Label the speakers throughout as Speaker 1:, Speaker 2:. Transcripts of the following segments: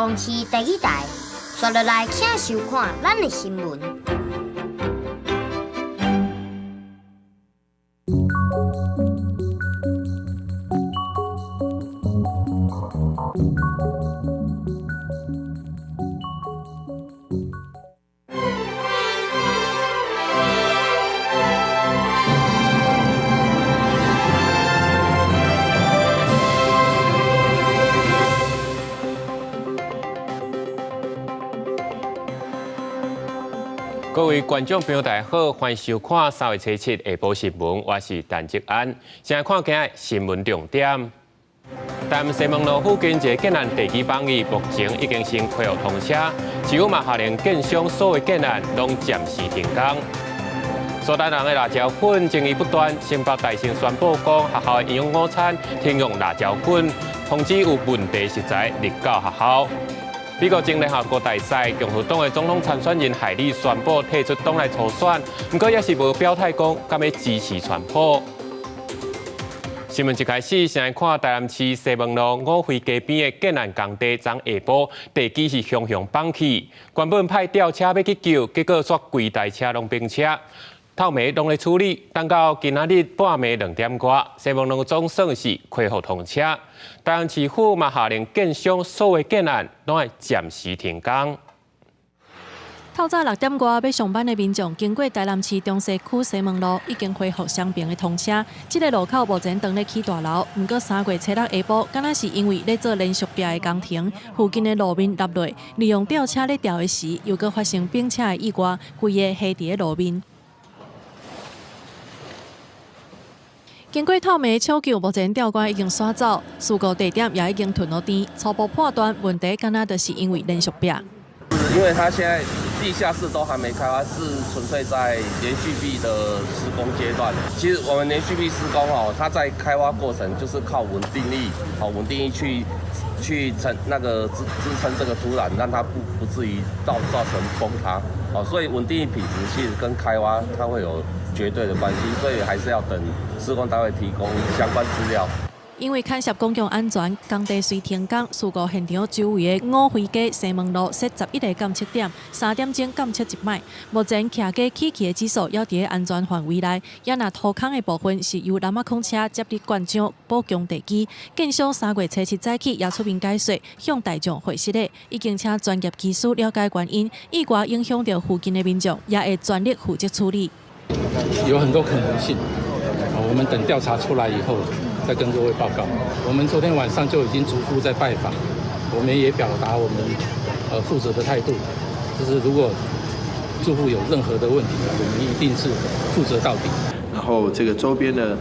Speaker 1: 公市第2台，刷落来请收看咱的新闻。
Speaker 2: 各位观众朋友，大家好，欢迎收看3月7日下晡新闻，我是陈哲安。先来看今日新闻重点。台南西门路附近一个建案地基帮义，目前已经先恢复通车，市府嘛下令建商所有建案拢暂时停工。苏丹人的辣椒粉争议不断，新北大生宣布讲学校的营养午餐停用辣椒粉，通知有问题食材入到学校。美国经联合国大赛，共和党的总统参选人海莉宣布退出党内初选，不过也是无表态讲敢要支持川普。新闻一开始，先来看台南市西门路五惠街边的建案工地，昨下晡地基是熊熊放起，原本派吊车要去救，结果煞规台车拢冰车。透暝拢咧处理，等到今仔日半暝2点多，西门路总算是恢复通车。台南市府嘛下令建商所有建案拢要暂时停工。
Speaker 3: 透早6点多要上班的民众，经过台南市中西区西门路，已经恢复双边的通车。这个路口目前当咧起大楼，不过3月7日下晡，敢若是因为咧做连续壁的工程，附近的路面塌落，利用吊车咧吊的时，又搁发生冰车的意外，规个下伫咧路面。经过透暝抢救，目前吊管已经刷走，事故地点也已经吞落地。初步判断，问题敢若就是因为连续壁。
Speaker 4: 因为它现在地下室都还没开发，是纯粹在连续壁的施工阶段。其实我们连续壁施工它在开发过程就是靠稳定力，稳定力去支撑这个土壤，让它不至于造成崩塌。所以稳定力品质其实跟开发它会有绝对的关系，所以还是要等施工单位提供相关资料。
Speaker 3: 因为牵涉公共安全，工地虽停工，事故现场周围的五惠街西门路设11个监测点，3点钟监测一摆。目前徛过起气的指数也伫安全范围内，也那土坑的部分是由南马空车接力灌浆补强地基。建商3月7日早起也出面解说，向大众会示的，已经请专业技师了解原因，意外影响到附近的民众，也会全力负责处理。
Speaker 5: 有很多可能性，我们等调查出来以后再跟各位报告。我们昨天晚上就已经逐户在拜访，我们也表达我们负责的态度，就是如果住户有任何的问题，我们一定是负责到底。
Speaker 6: 然后这个周边的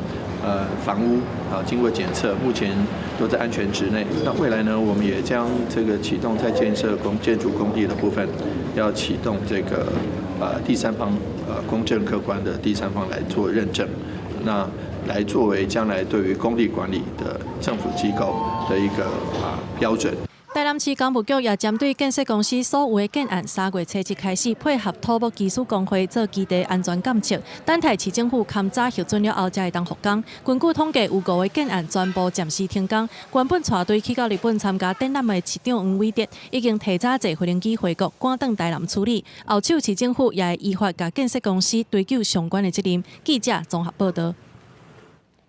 Speaker 6: 房屋经过检测，目前都在安全值内。那未来呢，我们也将这个启动在建设建筑工地的部分，要启动这个第三方公正客观的第三方来做认证，那来作为将来对于工地管理的政府机构的一个标准。
Speaker 3: 台南市工务局也针对建设公司所有的建案，3月7日开始配合土木技术工会做基地安全监测，等待市政府勘查核准了后，才会当复工。根据统计，有5个建案全部暂时停工。原本带队去到日本参加展览的市长黄伟哲，已经提早坐飞机回国，赶返台南处理。后手市政府也会依法甲建设公司追究相关的责任。记者综合报道。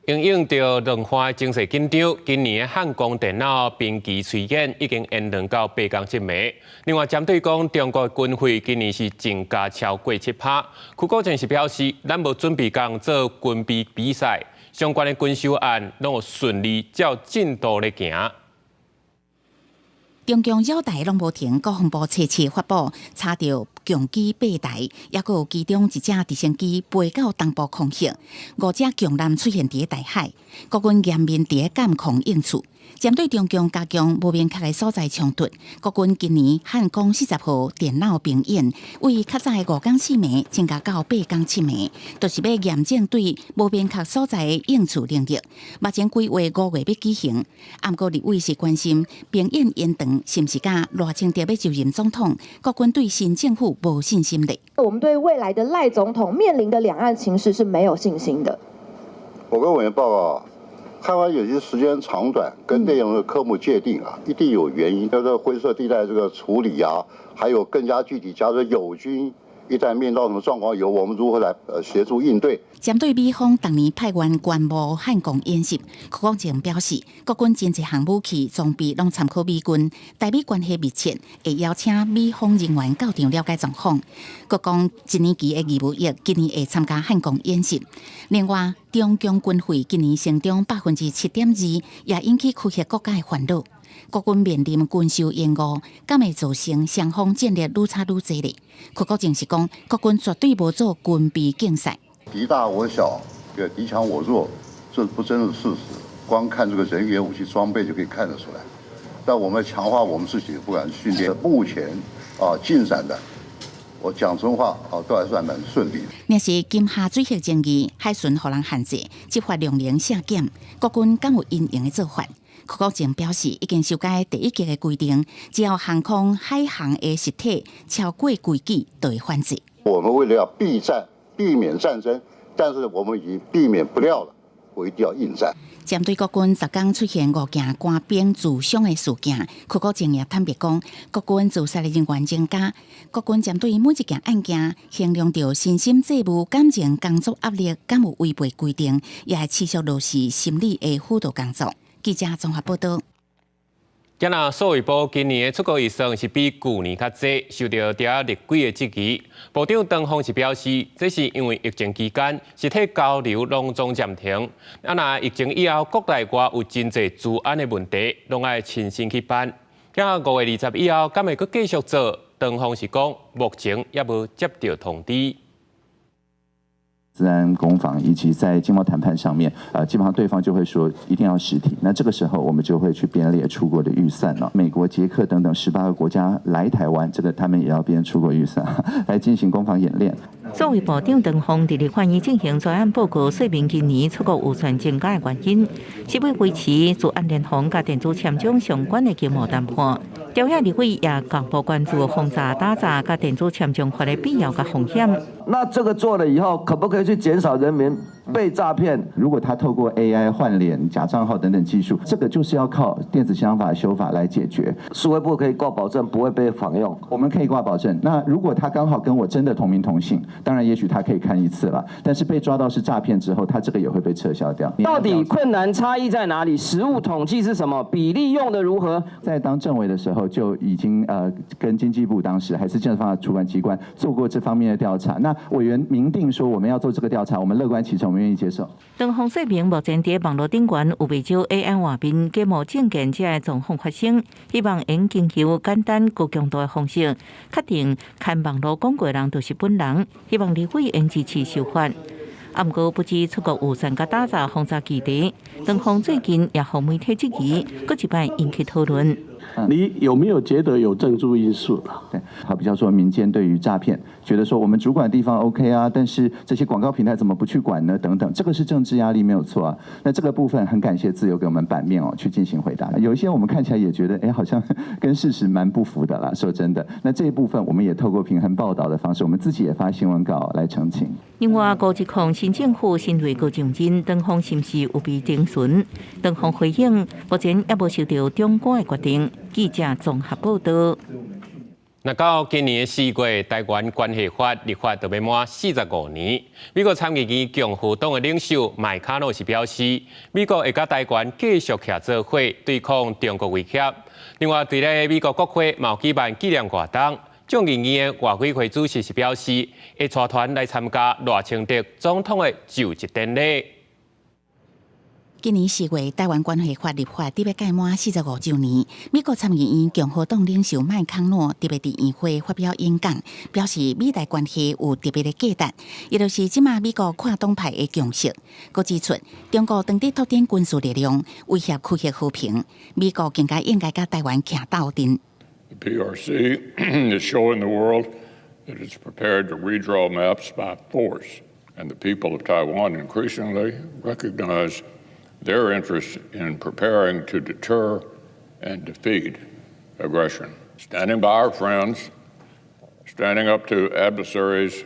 Speaker 2: 因应着两化经济紧张，今年的汉光电脑兵棋推演已经延长到8天7暝。另外，针对讲中国军费今年是增加超过7%，区国前是表示，咱无准备讲做军备比赛，相关的军售案拢有顺利照进度咧行。
Speaker 7: 中共扰台拢无停，国防部7发布查到强机8台，也佫有其中一架直升机飞到东部空域，5只强舰出现伫台海，国军严面伫监控应处。针对中共加强无明确的所在冲突，国军今年汉光40号电脑兵演，为较早的5天4暝增加到8天7暝，就是要严正对无明确所在的应处能力。目前规划5月要举行，不过立委是关心兵演延长是不是甲赖清德要就任总统，国军对新政府无信心的。
Speaker 8: 我们对未来的赖总统面临的两岸情势是没有信心的。
Speaker 9: 我跟委员报告，
Speaker 8: 开发有些时间长短跟内容的科目界定啊，一定有原因。这个灰色地带这个处理啊，还有更加具体，假如友军一旦面到什么状况，由我们如何来协助应对。
Speaker 7: 针对美方当年派员观摩汉光演习，柯国正表示，国军真侪项武器装备拢参考美军，台美关系密切，会邀请美方人员到场了解状况。国讲一年期的义务役今年会参加汉光演习。另外，中共军费今年成长7.2%，也引起区域国家的烦恼。国军面临军售延误，敢会造成双方战略愈差愈激烈？柯国正是讲，国军绝对无做军备竞赛。
Speaker 8: 敌大我小，敌强我弱，这不真是事实。光看这个人员、武器装备就可以看得出来。但我们强化我们自己，不管训练，目前进展的，我讲真话都还算蛮顺利的。
Speaker 7: 若是金夏水系争议，海巡互人限制，执法量能下减，国军敢有因应的做法？柯国正表示，已经修改第1级的规定，只要航空、海航的实体超过规矩，就会犯罪。
Speaker 8: 我们为了要避免战争，但是我们已经避免不了了，我一定要应战。
Speaker 7: 针对国军10天出现5件官兵自伤的事件，柯国正也坦白讲，国军自杀的人员增加。国军针对每一件案件，衡量到身心债务、感情、工作压力，敢有违背规定，也会持续落实心理的辅导工作。记者综合报道。
Speaker 2: 今仔数位部今年的出国医生是比去年较济，受到第立几的质疑。部长唐凤是表示，这是因为疫情期间实体交流拢总暂停。若疫情以后，国内外有真侪治安的问题，拢爱亲身去办。今仔5月20以后，敢会阁继续做？唐凤是讲，目前也无接到通知。
Speaker 9: 资安攻防以及在经贸谈判上面，基本上对方就会说一定要实体。那这个时候我们就会去编列出国的预算了。美国、捷克等等18个国家来台湾，这个他们也要编出国预算来进行攻防演练。
Speaker 10: 作为部长唐凤伫立法院进行专案报告，说明今年出国预算增加的原因，是要维持治安联防甲电子签章相关的经贸谈判。朝野立委也各部关注轰炸、打诈甲电子签章法的必要甲风险。
Speaker 11: 那这个做了以后，可不可以去减少人民被诈骗？
Speaker 9: 如果他透过 AI 换脸、假账号等等技术，这个就是要靠电子信箱法修法来解决。
Speaker 11: 数位部可以挂保证不会被仿用，
Speaker 9: 我们可以挂保证。那如果他刚好跟我真的同名同姓，当然也许他可以看1次了。但是被抓到是诈骗之后，他这个也会被撤销掉。
Speaker 11: 到底困难差异在哪里？实务统计是什么？比例用的如何？
Speaker 9: 在当政委的时候就已经跟经济部当时还是政法主管机关做过这方面的调查。那委员明定说我们要做这个调查，我们乐观其成，我们愿意接受。
Speaker 10: 唐凤说明，目前在网络顶端有不少 AI 画面假冒证件这的状况发生，希望用经由简单高强度的方式，确定看网络广告的人就是本人。希望立委应支持修法。不过，不止出国预算甲打造轰炸基地，唐凤最近也向媒体质疑，搁一摆引起讨论。
Speaker 12: 你有没有觉得有政治因素？
Speaker 9: 对，好比较说民间对于诈骗，觉得说我们主管地方 OK 啊，但是这些广告平台怎么不去管呢？等等，这个是政治压力没有错啊。那这个部分很感谢自由给我们版面去进行回答。有一些我们看起来也觉得，好像跟事实蛮不符的啦。说真的，那这一部分我们也透过平衡报道的方式，我们自己也发新闻稿来澄清。
Speaker 10: 另外，高一控新政府新锐高上任，唐凤是不是有被定询？唐凤回应，目前也无受到中国的决定。记者综合报道。
Speaker 2: 那到今年4月，台湾关系法立法就要满45年。美国参议院共和党的领袖麦卡诺是表示，美国会甲台湾继续合作伙对抗中国威胁。另外，对咧美国国会有举办纪念活动，众议院的外委会主席是表示，会带团来参加赖清德总统的就职典礼。
Speaker 7: 今年4月，台湾关系法立法特别届满45周年。美国参议院共和党领袖麦康诺特别伫议会发表演讲，表示美台关系有特别的价值，也就是即马美国跨党派的共识。佮指出，中国当地拓展军事力量，威胁区域和平，美国更加应该甲台湾徛斗阵。
Speaker 13: The PRC is showing the world that it's prepared to redraw maps by force, and the people of Taiwan increasingly recognize their interest in preparing to deter and defeat aggression. Standing by our friends, standing up to adversaries,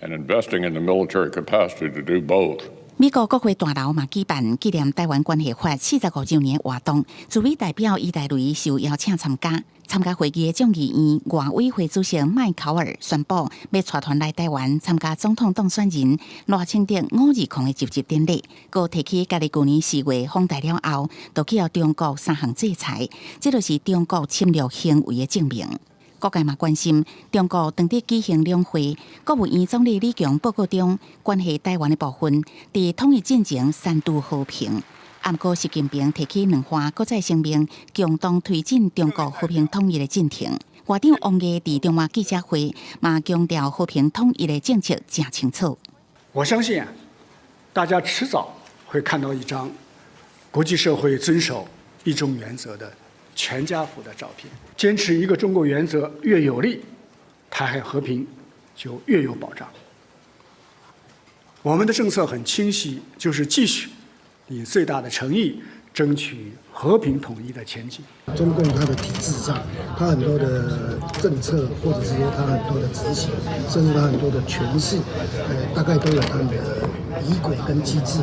Speaker 13: and investing in the military capacity to do both
Speaker 7: 美国国会大楼嘛举办纪念台湾关系法45周年活动，驻美代表伊戴雷受邀请参加。参加会议的众议院外委会主席麦考尔宣布，要带团来台湾参加总统当选人赖清德520的就职典礼。佮提起家己去年4月访台了后，就去到中国3项制裁，这就是中国侵略行为的证明。各界嘛关心中国当地举行两会，国务院总理李强报告中，关系台湾的部分伫统一进程3度和平。不过，习近平提起两番，搁再声明共同推进中国和平统一的进程。外长王毅伫中华记者会嘛强调和平统一的政策真清楚。
Speaker 14: 我相信大家迟早会看到一张国际社会遵守一中原则的全家福的照片。坚持一个中国原则越有利，台海和平就越有保障。我们的政策很清晰，就是继续以最大的诚意争取和平统一的前景。
Speaker 15: 中共它的体制上，它很多的政策，或者是说它很多的执行，甚至它很多的诠释，大概都有他们的仪轨跟机制。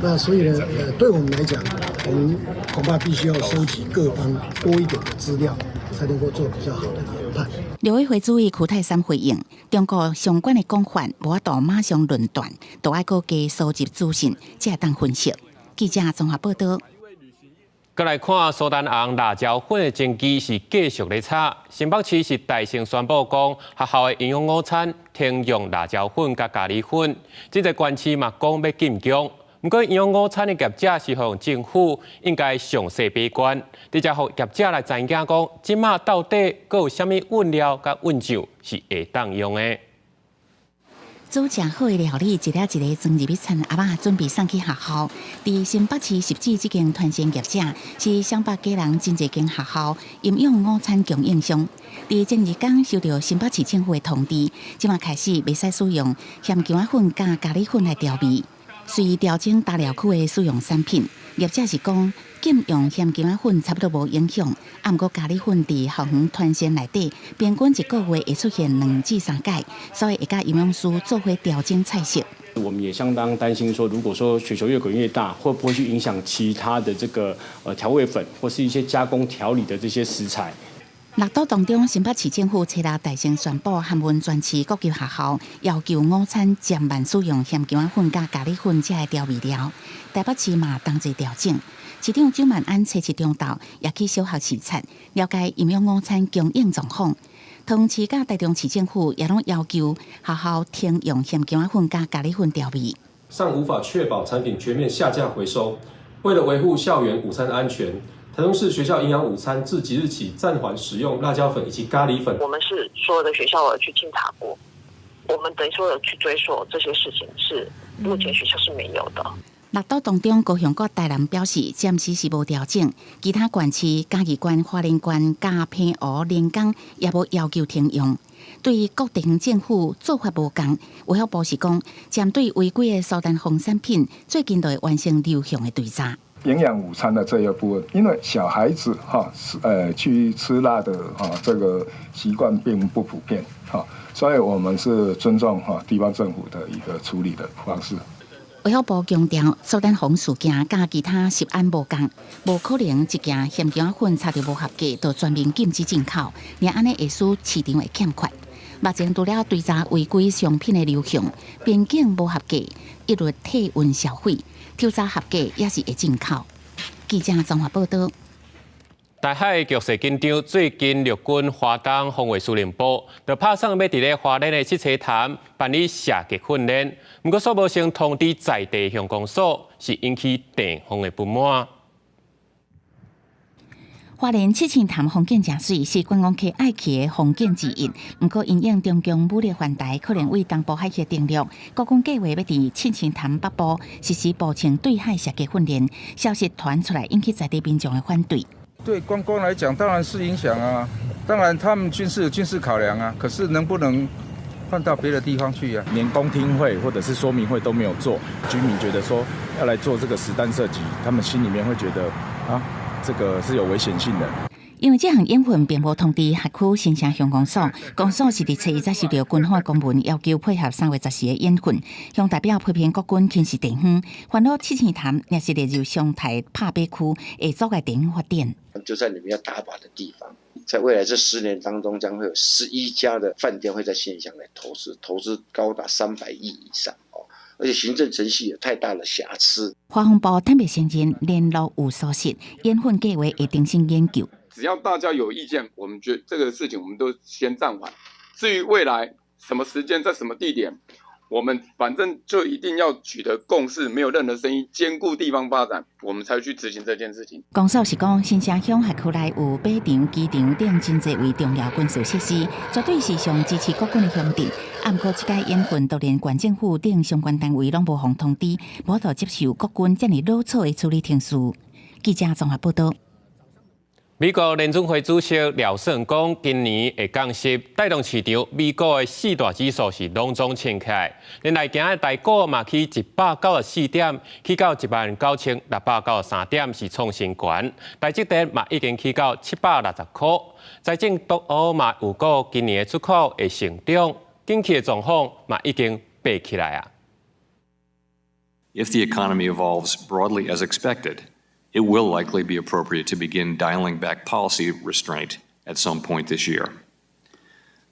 Speaker 15: 那所以呢，对我们来讲，我们恐怕必须要收集各方多一点的资料，才能够做比较好的研判。
Speaker 7: 陆委会主委屈泰山回应，中国相关的讲法无法度马上论断，都要搁加收集资讯，才当分析。记者综合报道。
Speaker 2: 再来看苏丹红辣椒粉的经济是继续咧炒。新北市是大声宣布讲，学校的营养午餐停用辣椒粉甲咖喱粉。这个县市嘛讲要禁用，不过营养午餐的业者是向政府应该详细把关，直接让业者来知影讲，即马到底佮有啥物原料甲原酒是会当用的。
Speaker 7: 煮正好的料理，一粒一粒装入去餐盒仔，准备送去学校。伫新北市10指这间团膳业者是湘北家人真侪间学校营养午餐供应商。伫前日刚收到新北市政府的通知，即马开始袂使使用咸姜粉加咖喱粉来调味。随调整大寮区的使用产品，业者是讲禁用咸姜粉差不多无影响，不过咖喱粉伫校园团膳内底，平均一个月会出现2至3届，所以会甲营养师做伙调整菜色。
Speaker 16: 我们也相当担心说，如果说雪球越滚越大，会不会去影响其他的这个调味粉或是一些加工调理的这些食材？
Speaker 7: 六都当中，新北市政府初六大声宣布，函文全市各级学校要求午餐减慢使用咸姜粉加咖喱粉这类调味料。台北市嘛同齐调整，市长周万安初7中昼也去小学视察，了解营养午餐供应状况。同市甲台中市政府也拢要求学校停用咸姜粉加咖喱粉调味。
Speaker 17: 尚无法确保产品全面下架回收，为了维护校园午餐安全。台中市学校营养午餐自即日起暂缓使用辣椒粉以及咖喱粉。
Speaker 18: 我们是所有的学校去清查过，我们等于说有去追溯这些事情，是目前学校是没有的。
Speaker 7: 六都当中，高雄、台南表示暂时是无调整，其他县市嘉义县、花莲县、甲平湖、连江也无要求停用。对于各地方政府做法无同，卫福部是讲，针对违规的苏丹红产品，最近就会完成流向的调查。
Speaker 19: 营养午餐的这一部分，因为小孩子去吃辣的这个习惯并不普遍所以我们是尊重地方政府的一个处理的方式。
Speaker 7: 卫福部强调，苏丹红事件甲其他食安无共，无可能一件咸姜粉查到无合格，就全面禁止进口，连安尼会使市场会欠缺。目前除了追查违规商品的流向，边境无合格，一律退运销毁。调查合格也是会进口。记者综合报道。
Speaker 2: 台海局势紧张，最近陆军华东防卫司令部就拍算要伫咧花莲的七彩潭办理射击训练，不过所无先通知在地乡公所，是引起地方的不满。
Speaker 7: 花莲七星潭风景真水，是观光客爱去的风景之一。不过，因应中共武力犯台，可能为东部海峡登陆，国军计划要伫七星潭北部实施步枪对海射击训练。消息传出来，引起在地民众的反对。
Speaker 20: 对观光来讲，当然是影响啊。当然，他们军事有军事考量啊。可是能不能换到别的地方去啊？
Speaker 21: 连公听会或者是说明会都没有做，居民觉得说要来做这个实弹射击，他们心里面会觉得啊。这个是有危险性的。
Speaker 7: 因为这项烟混并无通知辖区新城乡公所，公所是伫初一才收到军方公文，要求配合3月10日的烟混，向代表批评国军轻视地方，烦恼七星潭也是列入湘台怕北区会阻碍地方发展。
Speaker 1: 就在你们要打靶的地方，在未来这10年当中，将会有11家的饭店会在新乡来投资，投资高达300亿以上哦，而且行政程序有太大的瑕疵。
Speaker 7: 华风部特别承认联络有疏失，烟混计划会定性研究。
Speaker 22: 只要大家有意见，我们觉得这个事情我们都先暂缓。至于未来什么时间在什么地点，我们反正就一定要取得共识，没有任何声音，兼顾地方发展，我们才去执行这件事情。
Speaker 7: 公所是讲，新城乡辖区内有靶场、机场等真侪位重要军事设施，绝对是上支持国军的乡镇。不过，这届烟混都连县政府等相关单位拢无予通知，无法接受国军这么老草的处理程序。记者综合报道。
Speaker 2: 美国联准会主席廖胜讲，今年会降息，带动市场。美国的4大指数是拢总升起来，连来今日台股嘛去194点，去到19693点，是创新高。台积电嘛已经去到760块。财政部嘛有讲，今年的出口会成长，景气的状况嘛已经爬起来啊。
Speaker 23: If the economy evolves broadly as expected, it will likely be appropriate to begin dialing back policy restraint at some point this year.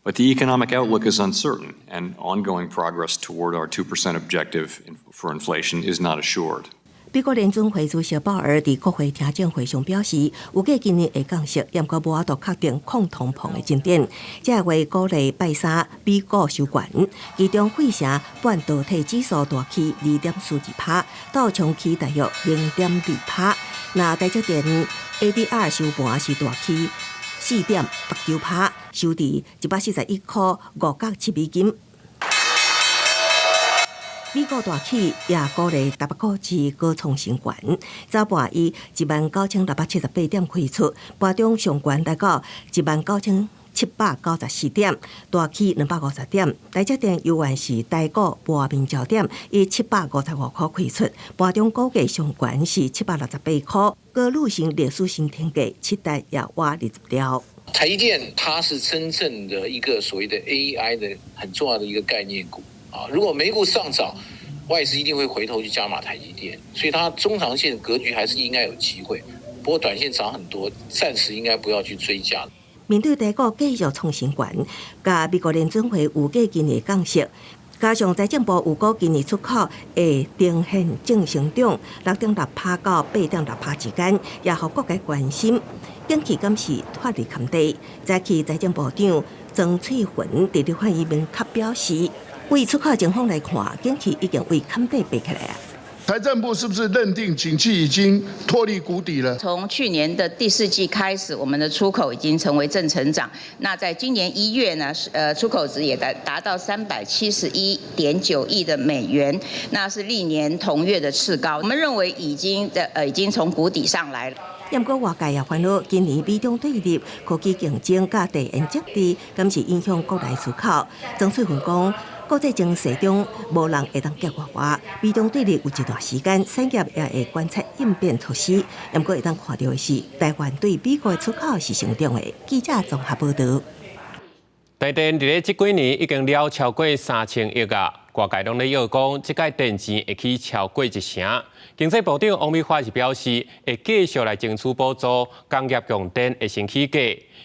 Speaker 23: But the economic outlook is uncertain, and ongoing progress toward our 2% objective for inflation is not assured.
Speaker 24: 美国联准会主席鲍尔伫国会听证会上表示，预计今年会降息，不过无法度确定抗通膨的进展。这会鼓励拜三美股收悬，其中费城半导体指数大起2.42%，道琼起大约0.2%。那台积电 ADR 收盘是大起4.89%，收伫141块5角7美金。美股大起也鼓励台北股市高创新高，早盘以19678点开出，盘中上悬来到19794点，大起250点。台积电犹原是台股盘面焦点，以755块开出，盘中股价上悬是768块，高入成历史新天价，期待也挖20条。
Speaker 25: 台积电它是真正的一个所谓的 AI 的很重要的一个概念股。如果美股上涨，外资一定会回头去加码台积电，所以它中长线格局还是应该有机会。不过短线涨很多，暂时应该不要去追价。
Speaker 24: 面对台股继续创新高，加美国联准会预计今年降息，加上财政部预估今年出口会呈现正成长，6.6%到8.6%之间，也互各界关心。景气敢是脱离坎地？早期财政部长曾翠云伫立法院明确表示。为出口情况来看，景气已经为坎底爬起来啊。
Speaker 26: 财政部是不是认定景气已经脱离谷底了？
Speaker 27: 从去年的第4季开始，我们的出口已经成为正成长。那在今年1月呢，出口值也达到371.9亿的美元，那是历年同月的次高。我们认为已经从谷底上来了。
Speaker 24: 不过外界也烦恼，今年美中对立、科技竞争、甲地缘政治，敢是影响国内出口。曾翠云讲。国际情势中，无人会当结果。美中对立有一段时间，产业也会观察应变措施。不过会当看到的是，台湾对美国的出口是成长的。记者综合报道。
Speaker 2: 台电伫这几年已经了超过3000亿啊，外界拢咧要讲，这届电钱会去超过1成。经济部长王美花是表示，会继续来争取补助工业用电的升起价。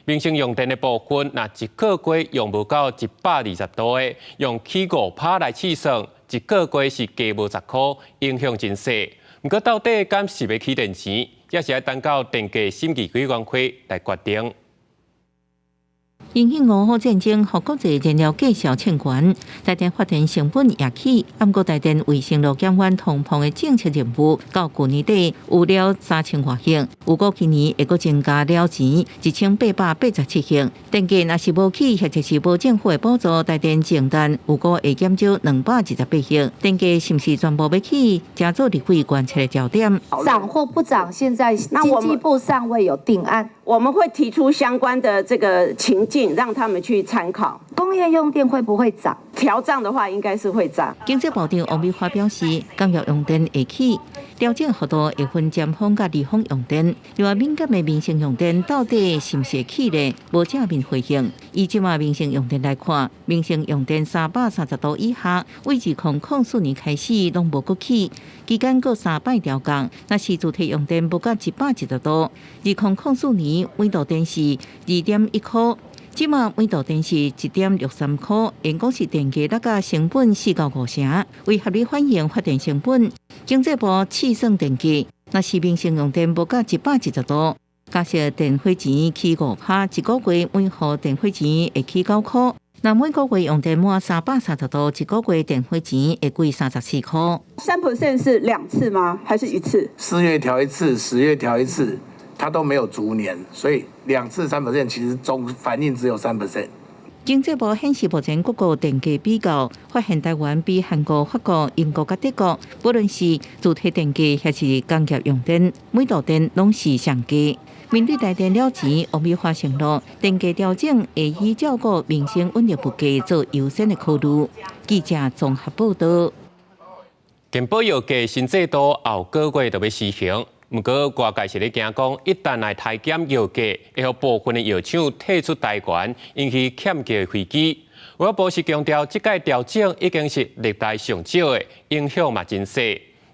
Speaker 2: 民生用电的部分，那一个月用不到120度的，用起5%来计算，一个月是加无10块，影响真细。不过到底敢是要起电钱，也是要等到电价审议委员会来决定。
Speaker 10: 因应俄乌战争，和国际燃料价小欠悬，台电发电成本也起。不过台电为承诺减缓通膨的政策任务，到去年底有了3000多亿，预估今年会阁增加了钱1887亿。电价若是无起，或者是无政府的补助，台电净单预估会减少228亿。电价是不是全部要起，加做立法观测的焦点。
Speaker 28: 涨或不涨，现在经济部尚未有定案，
Speaker 29: 我们会提出相关的这个情境。
Speaker 3: 定，让他们去参考。工业用电会不会涨？调涨的话，应该是会涨。
Speaker 10: 经济部长王美花表示，工业用电会起，调整幅度会分尖峰甲离峰用电。另外，敏感的民生用电到底是不是会起呢？无正面回应。以即马民生用电来看，民生用电330度以下，为2004年开始拢无搁起，期间各3摆调降。若是主体用电不到110度，2004年每度电是2.1块。即马每度电是1.63块，因讲是电价那个成本4到5成，为合理反映发电成本。经济部试算电价，若是民生用电无到110度，假设电费钱起5%，一个月每户电费钱会起9块。那每个月用电满330度，一个月电费钱会贵34块。
Speaker 3: 3% 是2次吗？还是1次
Speaker 4: ？4月调1次，10月调1次。它都没有逐年，所以2次3%其实总反应只有3%。
Speaker 10: 经济部显示，目前各国电价比较，发现台湾比韩国、法国、英国甲德国，不论是主体电价还是工业用电，每度电拢是上价。面对台电了钱，王美花承诺，电价调整会以照顾民生稳定物价做优先的考虑。记者综合报道。
Speaker 2: 健保药价新制度后个月就要施行。不过，外界是咧惊讲，一旦来台检药价，会让部分的药厂退出台湾，引起欠价危机。卫生部是强调，这届调整已经是历代上少的，影响嘛真小。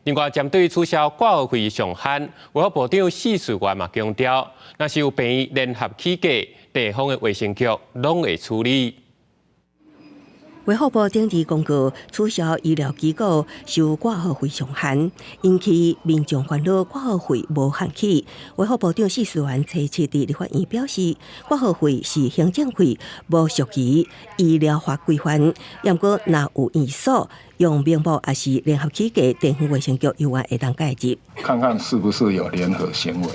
Speaker 2: 另外，针对取消挂号费上限，卫生部长施瑞元嘛强调，若是有病院联合起价，地方的卫生局拢会处理。
Speaker 24: 卫福部定期公告取消医疗机构收挂号费上限，引起民众烦恼挂号费无限起。卫福部长施瑞元初7伫立法院表示，挂号费是行政费，无属于医疗法规范。如果若有医所用名目也是联合起价，地方卫生局有关会当介入，
Speaker 19: 看看是不是有联合行为。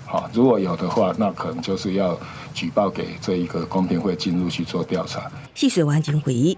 Speaker 19: 好，如果有的话，那可能就是要举报给这一个公平会进入去做调查。
Speaker 24: 施瑞元认为，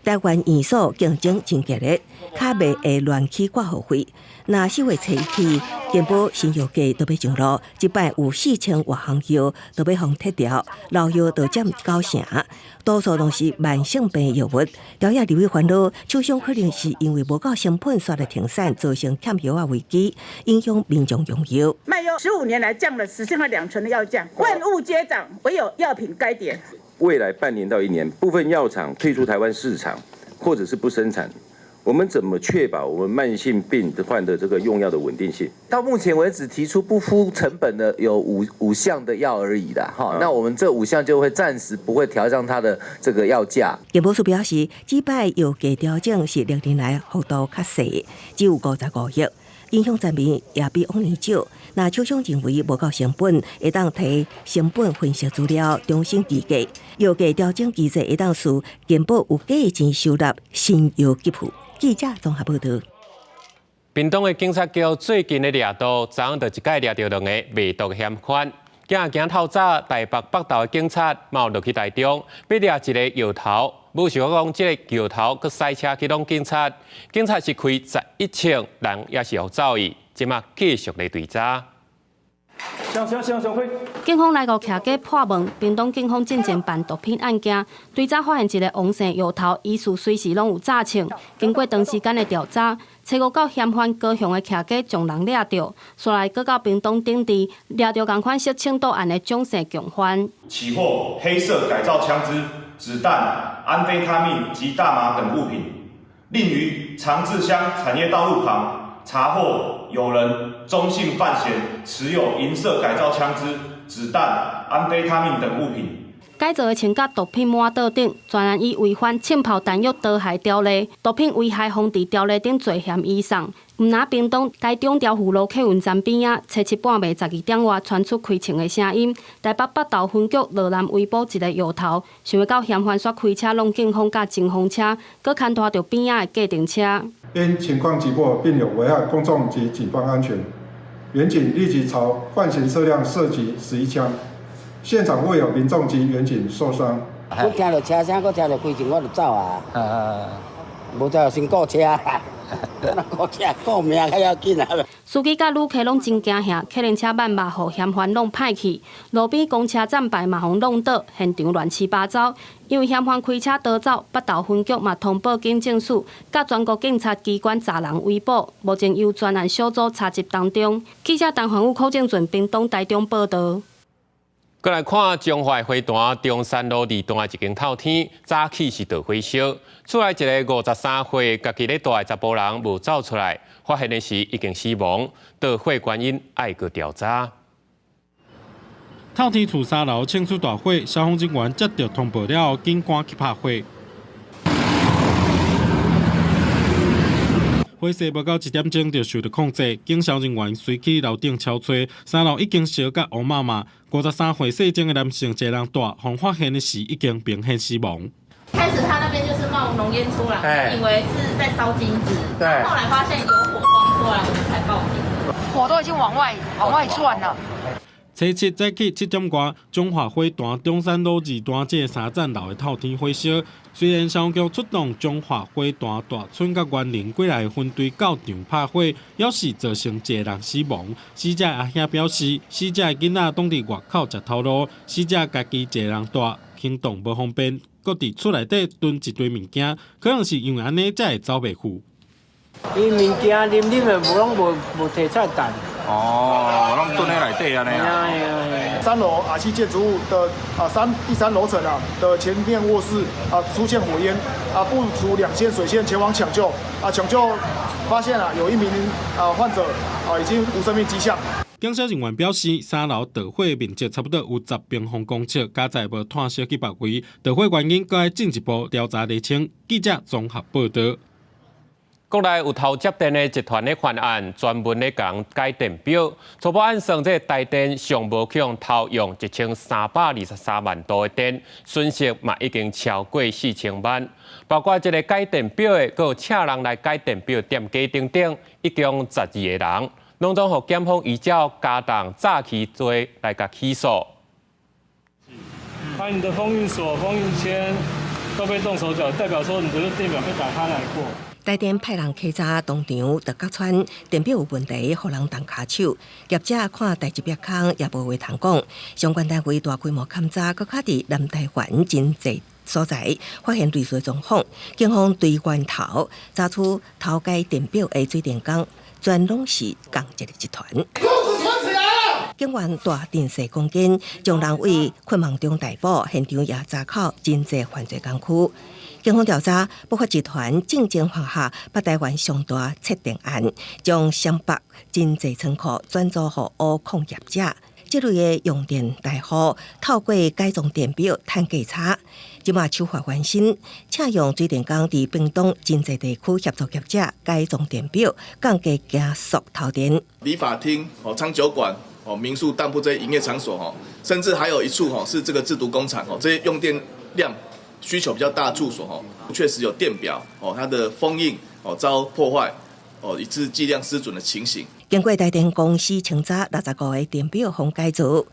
Speaker 24: 台湾医所竞争真激烈，较袂会乱起挂号费。那4月初起，健保新药价都要上路，一摆有4000多项药都要互撤掉，老药就占9成，多数拢是慢性病药物。调业立委烦恼，厂商可能是因为无够成本煞来停产，造成欠药啊危机，影响民众用药。
Speaker 3: 卖药15年来降了只剩下2成的药价，万物皆涨，唯有药品该跌。
Speaker 5: 未来半年到1年，部分药厂退出台湾市场，或者是不生产，我们怎么确保我们慢性病患的这个用药的稳定性？
Speaker 6: 到目前为止提出不敷成本的有五项的药而已的哈，那我们这5项就会暂时不会调整它的这个药价。
Speaker 24: 健保署表示，这摆药价调整是6年来幅度较小，只有55亿。影响层面也比往年少。那厂商认为无够成本，会当提成本分析资料，重新计价。药价调整机制会当使健保有价钱收入新药给付。记者综合报道。
Speaker 2: 屏东的警察局最近的掠盗，昨昏就一届掠到2个卖毒嫌犯。今透早，台北北投的警察冒落去台中，要掠一个摇头。不是我讲，这个摇头佮塞车去拢警察，警察是开11枪，人也是互走伊，即马继续来追查。
Speaker 8: 警方来到徛街破门，屏东警方进前办毒品案件，追查发现一个王姓摇头，疑似随时拢有炸枪。经过长时间的调查，找5到嫌犯高雄的徛街将人掠到，续来搁到屏东顶地掠到同款涉枪盗案的蒋姓共犯。
Speaker 11: 起获黑色改造枪支、子弹、安非他命及大麻等物品，另于长治乡产业道路旁。查获有人中性犯嫌持有银色改造枪支、子弹、安非他命等物品。
Speaker 8: 改造的枪甲毒品满桌顶，专案以违反浸泡弹药刀械条例、毒品危害防治条例等罪嫌移送。毋拿屏东台中调布路客运站边仔，初7半暝12点外传出开枪的声音。台北北投分局罗南围捕一个摇头，想要到嫌犯煞开车弄警方甲警方车，搁牵拖着边仔的计程车。
Speaker 12: 因情况急迫，并有危害公众及警方安全，员警立即朝犯嫌车辆射击11枪，现场未有民众及员警受伤。
Speaker 28: 我听到车声，我听到开枪，我就走啊。无再先顾车。
Speaker 9: 那国家顾命还要紧啊！
Speaker 8: 司机甲旅客拢真惊吓，客人车慢马互嫌犯拢歹去，路边公车站牌嘛互弄倒，现场乱七八糟。因为嫌犯开车逃走，北投分局嘛通报警政署，甲全国警察机关查人围捕，目前由专案小组查缉当中。记者陈焕武、柯正俊屏东台中报道。
Speaker 2: 过来看中华花坛中山路2段一间透天，早起是着火烧，出来一个53岁家己咧住的查甫人无走出来，发现的时已经死亡，着火原因爱去调查。
Speaker 13: 透天厝3楼庆祝大火，消防人员接到通报了后，紧赶去拍火。火势不到1点钟就受到控制，警消人员随去楼顶敲吹，3楼已经烧甲乌麻麻。53岁细症的男性一人大，方发现的时已经明显死亡。
Speaker 14: 开始他那边就是冒浓烟出来，以为是在烧金纸，
Speaker 13: 对，
Speaker 14: 后来发现有火光出来，我们才报警。
Speaker 15: 火都已经往外窜了。
Speaker 13: 初7早起7点多，中华花坛中山路2段这3站楼的透天火烧。虽然消防局出动中华花坛大村甲园林几来分队到场拍火，也是造成1个人死亡。死者阿兄表示，死者的囡仔拢伫外口食头路，死者家己1个人大，行动无方便，搁伫厝内底囤一堆物件，可能是因为安尼才会走袂赴。
Speaker 15: 伊物件啉的无摕出来等。
Speaker 21: 哦，拢蹲在内底安尼啊。
Speaker 12: 3楼阿西建筑物的第3楼层的前面卧室出现火焰部署2线水线前往抢救抢救发现有一名患者已经无生命迹象。
Speaker 13: 警消人员表示，3楼导火的面积差不多有10平方公尺，加载无炭烧去别位，导火原因该进一步调查厘清。记者综合报道。
Speaker 2: 国内有头接电的集团的犯案，专门咧讲改电表。初步按算，这台电上无去用偷用1323万度的电，损失嘛已经超过4000万。包括这个改电表的，佮有请人来改电表店家等等，一共12个人，拢总互检方依照加重诈欺罪来甲起诉。
Speaker 16: 把你的封印锁、封印签都被动手脚，代表说你的电表被打开来过。
Speaker 24: 台电派人稽查当场，就揭穿电表有问题，互人动骹手。业者看代志别空，也无话通讲。相关单位大规模勘查，搁较伫南台湾真侪所在，发现类似状况。警方对源头查出偷改电表的水电工，全拢是同一个集团。警员大阵势攻坚，将人为困梦中逮捕，现场也查扣真侪犯罪工具。警方调查，不法集团正经犯下北台湾上大窃电案，将湘北真侪仓库转租予乌控业者。这类的用电大户透过改装电表赚价差，即马手法翻新，请用水电工伫屏东真侪地区协助业者改装电表，降低加速偷电。
Speaker 17: 理发厅、餐酒馆、民宿、当铺这些营业场所，甚至还有一处是这个制毒工厂，这些用电量需求比较大的住所，确实有电表它的封印遭破坏，以致剂量失准的情形。
Speaker 24: 经过台电公司清查，65个电表封改造，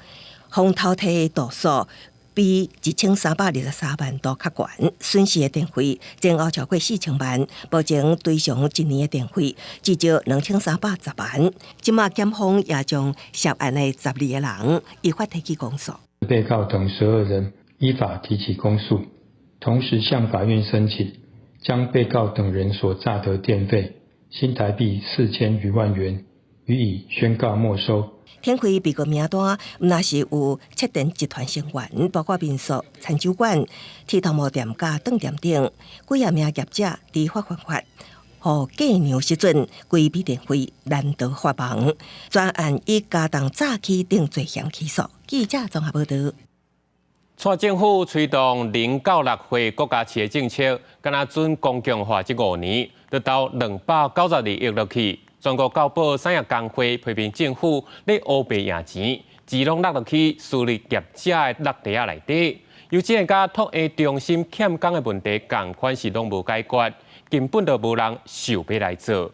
Speaker 24: 封偷摕度数比1323万度较悬，损失的电费前后超过4000万，目前追偿1年的电费至少2310万。即马检方也将涉案的12个人依法提起公诉。
Speaker 18: 被告等12人依法提起公诉，同时向法院申请将被告等人所诈得电费新台币4000余万元予以宣告没收。
Speaker 24: 天开被告名单，毋但是有窃电集团成员，包括民宿、餐酒馆、铁头毛店甲饭店等几啊名业者依法犯法，互计量失准，规避电费，难得发网。专案以加重诈欺等罪嫌起诉。记者综合报道。
Speaker 2: 蔡政府推动0到6岁国家市的政策，敢若准公共化这5年，就到292亿落去。全国教保产业工会批评政府咧乌白赢钱拢落去私立业者的落地仔内底，尤其甲托婴中心欠工的问题，共款是拢无解决，根本就无人想要来做。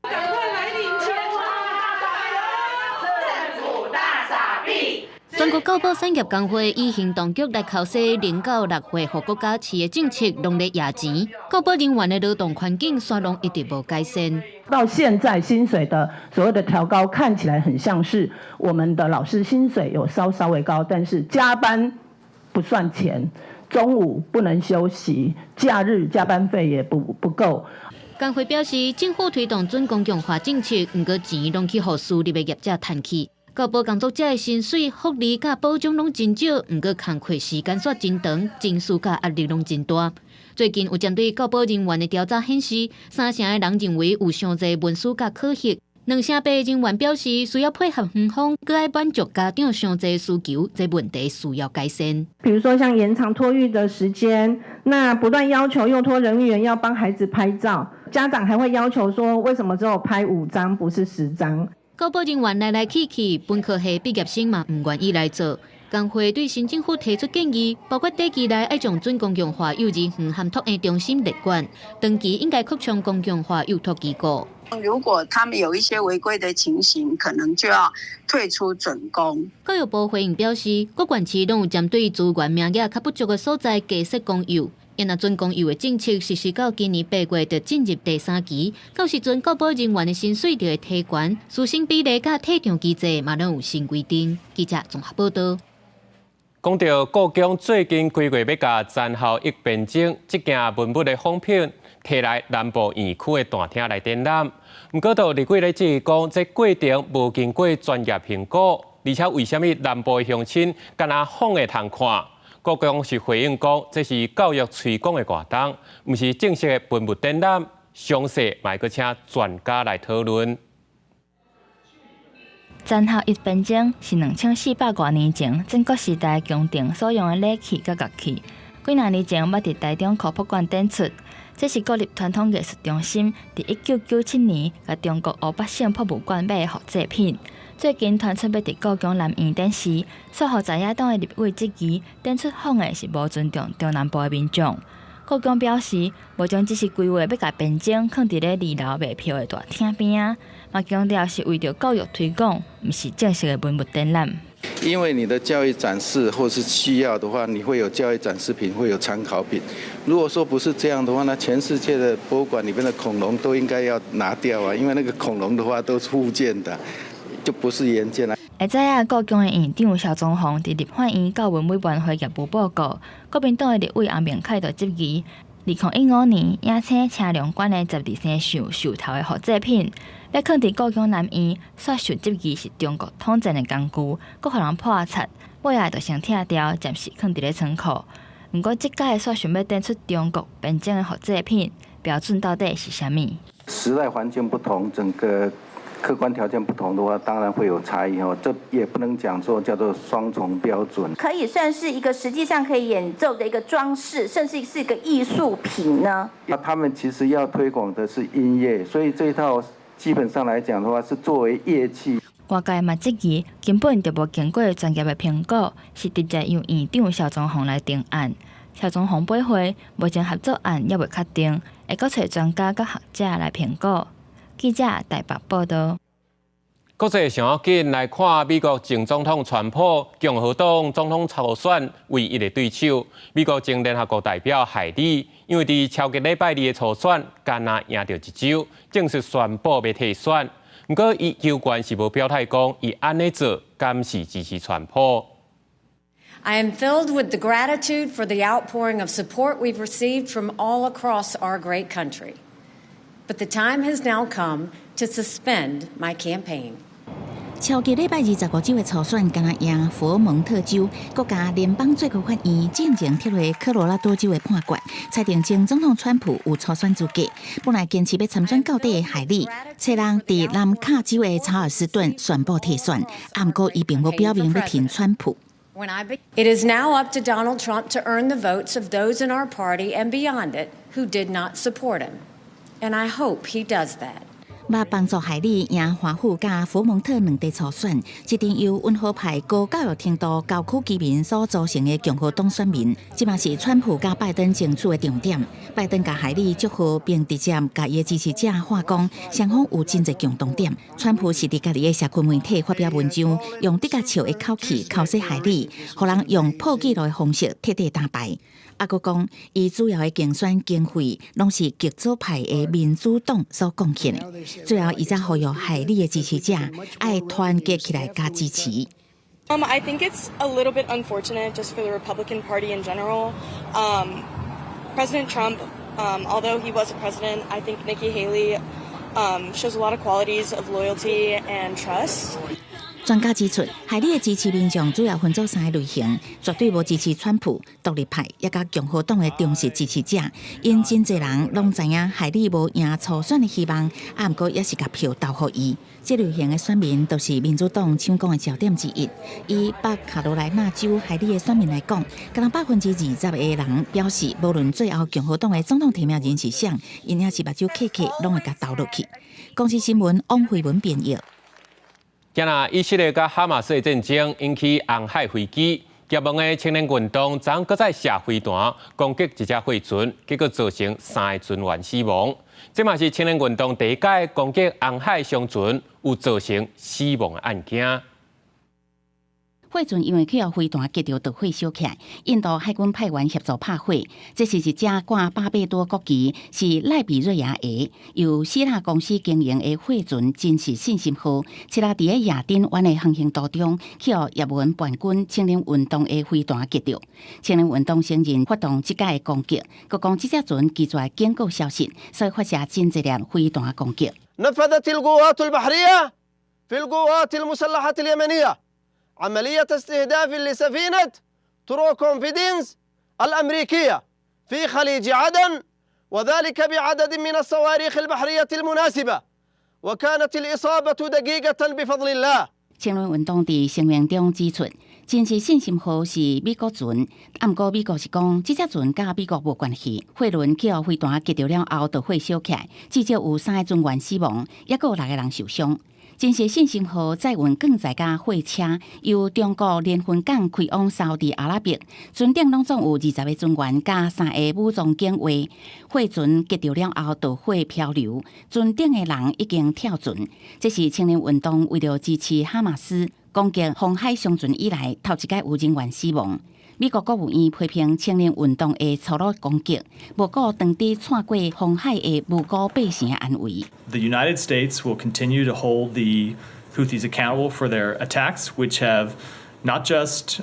Speaker 28: 赶快来领钱啊！政府大傻逼！
Speaker 1: 全国高保产业工会以行动局来考试0到6岁和国家企业政策农历亚钱，高保人员的劳动环境虽然一直无改善。
Speaker 7: 到现在薪水的所谓的调高，看起来很像是我们的老师薪水有稍微高，但是加班不算钱，中午不能休息，假日加班费也不够。
Speaker 1: 工会表示，政府推动准公共化政策，不过钱拢去互私立的业者赚去。高保工作者的薪水、福利甲保障拢真少，不过工课时间煞真长，情绪甲压力拢真大。最近有针对高保人员的调查显示，3成的人认为有上侪文书甲考核，2成8的人员表示需要配合园方，搁爱满足家长上侪需求，这问题需要改善。
Speaker 7: 比如说像延长托育的时间，那不断要求幼托人员要帮孩子拍照，家长还会要求说，为什么只有拍5张不是10张？
Speaker 1: 高保人员来去，本科系毕业生嘛唔愿意来做。工会对新政府提出建议，包括短期内要将准公共化幼儿园和托婴中心列管，长期应该扩充公共化幼托机构。
Speaker 20: 如果他们有一些违规的情形，可能就要退出准公。
Speaker 1: 教育部回应表示，各县市拢有针对资源名额较不足的所在加设公幼。因若准公幼的政策实施到今年8月，就进入第3期，到时阵高保人员的薪水就会提悬，师生比例甲退场机制嘛拢有新规定。记者综合报道。
Speaker 2: 讲到故宫最近规划要甲战后一边境这件文物的仿品摕来南部园区的大厅来展览，不过就立委咧质疑讲，这过程无经过专业评估，而且为什么南部的乡亲敢若仿会通看？故宫是回应讲，这是教育推广的活动，不是正式的文物展览。详细嘛要请专家来讨论。
Speaker 22: 战后一边境是2400多年前战国时代宫廷所用的礼器甲乐器，几廿年前捌伫台中科博馆展出。这是国立传统艺术中心伫1997年甲中国5百省博物馆买的复制品。最近传出要伫故宫南院展示，受互在野党的立委质疑，展出仿的是无尊重中南部的民众。故宫表示，无将只是规划要甲边境放伫咧2楼卖票的大厅边啊，嘛强调是为着教育推广，毋是正式的文物展览。
Speaker 23: 因为你的教育展示或是需要的话，你会有教育展示品，会有参考品。如果说不是这样的话，那全世界的博物馆里面的恐龙都应该要拿掉啊，因为那个恐龙的话都是附件的。就不是原件啦。
Speaker 22: 会知影故宫的院长萧宗宏伫立法院教文委员会业务报告，国民党的立委洪明凯就质疑，2015年邀请车辆馆的12生寿头的复制品，要放伫故宫南院，煞受质疑是中国统战的工具，搁互人破拆，尾仔就先拆掉，暂时放伫咧仓库。不过，这届煞想要展出中国边境的复制品，标准到底是啥物？
Speaker 23: 时代环境不同，整个客观条件不同的话，当然会有差异哦。这也不能讲说叫做双重标准，
Speaker 25: 可以算是一个实际上可以演奏的一个装饰，甚至是一个艺术品呢。
Speaker 23: 那他们其实要推广的是音乐，所以这一套基本上来讲的话，是作为乐器。
Speaker 22: 外界嘛质疑根本就无经过专业的评估，是直接由院长萧宗宏来定案。萧宗宏驳回，目前合作案也未确定，会搁找专家甲学者来评估。记者台北报道。
Speaker 2: 国际想要紧来看美国前总统川普共和党总统初选唯一的对手，美国前联合国代表海莉，因为伫超过礼拜2的初选，干那赢到一州，正式宣布要退选。不过，伊球员是无表态讲，伊安尼做敢是支持川普。
Speaker 26: I am filled with the gratitude for the outpouring of support we've received from all across our great country. But the time has now come to suspend my campaign.
Speaker 27: 超过礼拜25州的初选，敢若赢佛罗蒙特州，国家联邦最高法院进前撤回科罗拉多州的判决，裁定前总统川普有初选资格。本来坚持要参选到底的海莉，找人伫南卡州的查尔斯顿宣布退选，不过伊并无表明要挺川普。
Speaker 26: It is now up to Donald Trump to earn the votes of those in our party and beyond it who did not support him. And I hope he does that.
Speaker 27: 要帮助海里赢华府甲佛蒙特两地初选，一定由温和派高教育程度高区居民所组成的共和党选民，这嘛是川普甲拜登争取的重点。拜登甲海里祝贺，并直接甲伊的支持者话讲，双方有真侪共同点。川普是伫家己的社群媒体发表文章，用得甲笑的口气口说海里，互人用破纪录的方式彻底打败。啊，佮讲，伊主要的竞选经费拢是极左派的民主党所贡献的。最后，伊则呼吁海里的支持者爱团结起来加支持。
Speaker 3: I think it's a little bit unfortunate just for the Republican Party in general. President Trump, although he was a president, I think Nikki Haley shows a lot of qualities of loyalty and trust.
Speaker 27: 专家指出，海里的支持民众主要分作3个类型，绝对无支持川普、独立派，也甲共和党的忠实支持者。因真侪人拢知影海里无赢初选的希望，啊，毋过也是甲票投互伊。这类型的选民都是民主党抢攻的焦点之一。以北卡罗来纳州海里的选民来讲，敢若20%的人表示，无论最后共和党的总统提名人是谁，因也是目睭刻刻拢会甲投落去。公司新闻汪慧文编译。
Speaker 2: 今日以色列甲哈马斯的战争引起红海飞机，结盟的青年运动昨搁再射飞弹攻击一只货船，结果造成3个船员死亡。这嘛是青年运动第一届攻击红海商船有造成死亡的案件。
Speaker 27: 货船因为去互飞弹击到导火烧起来，印度海军派员协助拍火。这是一只挂巴贝多国旗，是赖比瑞亚的，由希腊公司经营的货船真实信心号，设立伫亚丁湾的航行途中，去互也门叛军青年运动的飞弹击到。青年运动承认发动这届的攻击，佮讲这只船记载警告消息，所以发射真侪辆飞弹攻击。
Speaker 4: نفذت القوات البحرية في القوات المسلحة اليمنية عملية استهداف لسفينة تروكونفيدنس الأمريكية في خليج عدن وذلك بعدد من الصواريخ البحرية المناسبة وكانت الإصابة دقيقة بفضل الله。
Speaker 27: 青年运动伫声明中指出，真实信心号是美国船，不过美国是讲这只船甲美国无关系。货轮去互飞弹击到了后，就火烧起来，至少有3个船员死亡，也有6个人受伤。真实信心号载运更载甲货车由中国连云港开往沙特阿拉伯，船顶拢总有20个船员甲3个武装警卫。货船击到了后，就火漂流，船顶的人已经跳船。这是青年运动为了支持哈马斯攻击红海商船以来头一届有人员死亡。美国国务院批评青年运动的粗鲁攻击，无顾当地窜过红海的无辜百姓的安危。
Speaker 5: The United States will continue to hold the Houthis accountable for their attacks, which have not just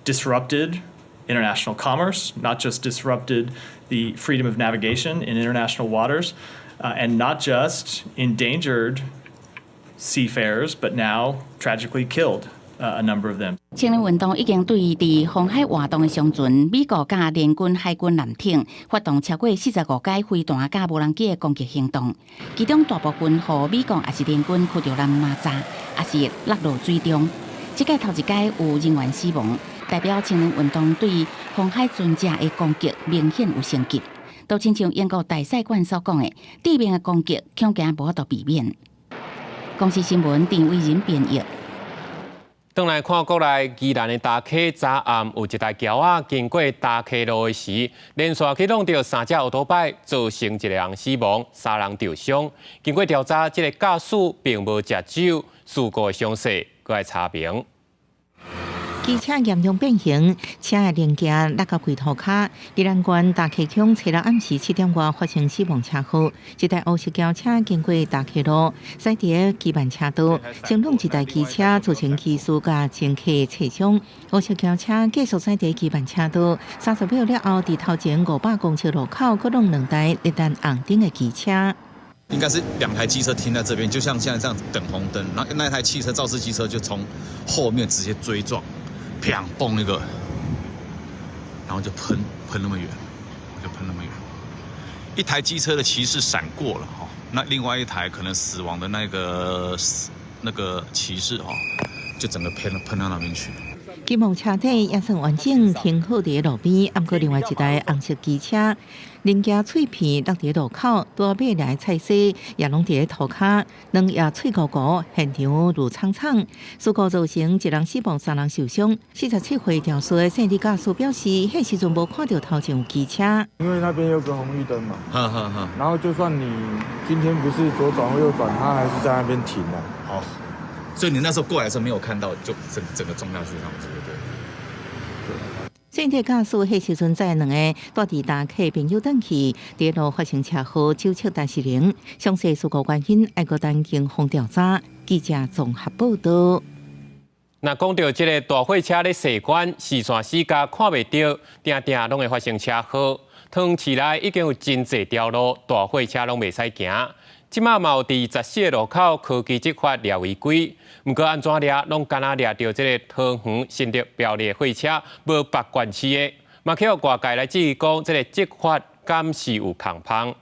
Speaker 5: disrupted international commerce, not just disrupted the freedom of navigation in international waters, and not just endangered seafarers, but now tragically killed a number of them.
Speaker 27: 青年运动已经对伫红海活动的商船，美国甲联军海军舰艇发动超过45架飞弹甲无人机的攻击行动，其中大部分互美国也是联军驱逐蓝马扎，也是落入水中。这届头一届有人员死亡，代表青年运动对红海船只的攻击明显有升级。都亲像英国大使馆所讲的，地面的攻击恐惊无法度避免。公司新闻郑伟仁编译。
Speaker 2: 转来看国内宜兰的大溪，早暗有一台轿仔经过大溪路的时，连续启动着3只奥多摆，造成1个人死亡，3人受伤。经过调查，这个驾驶并无食酒，事故的详细搁来查明。
Speaker 27: 机车严重变形，车的零件落到轨道卡。宜兰县大溪乡初六暗时7点外发生死亡车祸，一台黑色轿车经过大溪路，驶伫基慢车道，先弄一台机车，造成骑士甲乘客擦伤。黑色轿车继续驶伫基慢车道，30秒了后，伫头前500公尺路口，搁弄2台日单红灯的机车。
Speaker 6: 应该是2台机车停在这边，就像现在这样等红灯，然后那台汽车肇事机车就从后面直接追撞。砰蹦那个，然后就喷那么远，一台机车的骑士闪过了哈，那另外一台可能死亡的那个骑士哈，就整个喷到那边去。
Speaker 27: 警方车体也算完整停好伫路边，不过另外一台红色机车零件脆片落伫路口，多买来菜色也拢伫涂骹，两也脆糊糊，现场如苍苍。事故造成一人死亡，3人受伤。47岁肇事的姓李驾驶表示，迄时阵无看到头前有机车，
Speaker 8: 因为那边有个红绿灯嘛，然后就算你今天不是左转或右转，他还是在那边停的。
Speaker 6: 哦，所以你那时候过来的时候没有看到，就整个撞下去，那对不对？
Speaker 27: 姓李驾驶迄时阵载两个带伫大客朋友转去，伫路发生车祸，97-10。详细事故原因，爱国等警方调查。记者综合报道。
Speaker 2: 那讲到这个大货车咧驶关四线四角看袂到，定定拢会发生车祸。汤市内已经有真侪条路大货车拢袂使行。即马嘛有伫14个路口科技执法掠违规，毋过安怎掠，拢敢若掠到这个桃园新竹标列货车无拔管市的，嘛去互外界来质疑讲，这个执法敢是有空芳。